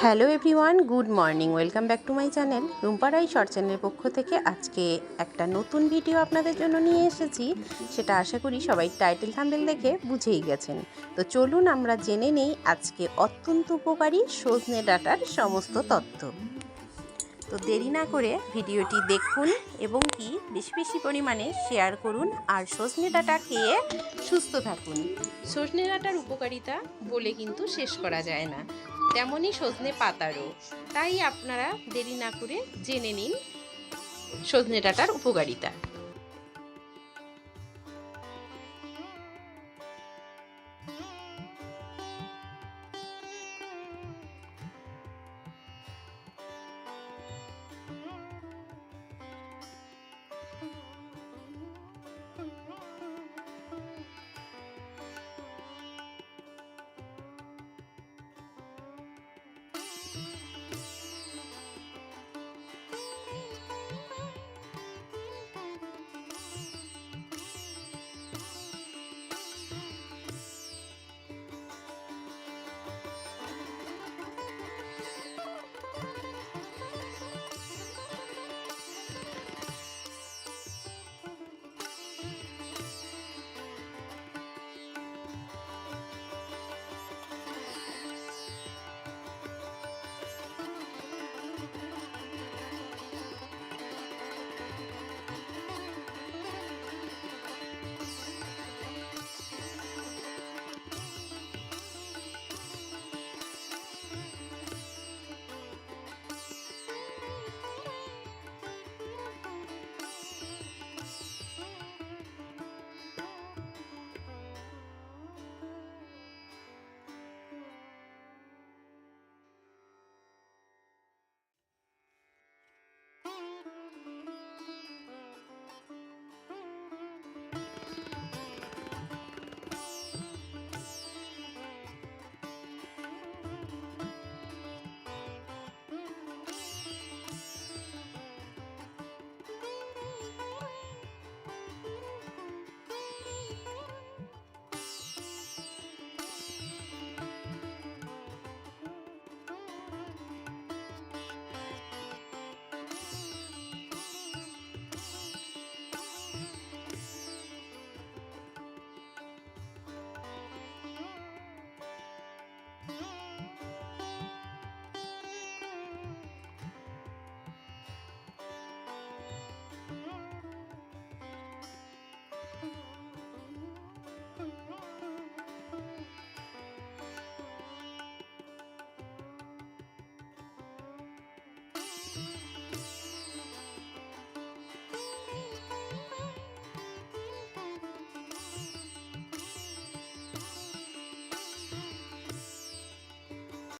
Hello everyone, good morning. Welcome back to my channel Rumpa Rai short চ্যানেলের পক্ষ থেকে আজকে একটা নতুন ভিডিও আপনাদের জন্য নিয়ে এসেছি। সেটা আশা করি সবাই টাইটেল থাম্বনেল দেখে বুঝেই গেছেন। তো চলুন আমরা জেনে নেই আজকে অত্যন্ত উপকারী সজনে ডাঁটার সমস্ত তথ্য। তো দেরি না করে ভিডিওটি দেখুন এবং কি বেশি বেশি পরিমাণে শেয়ার করুন আর সজনে ডাঁটা খেয়ে সুস্থ থাকুন। সজনে ডাঁটার উপকারিতা বলে কিন্তু শেষ করা যায় না, তেমনই সজনে পাতারও। তাই আপনারা দেরি না করে জেনে নিন সজনে ডাঁটার উপকারিতা।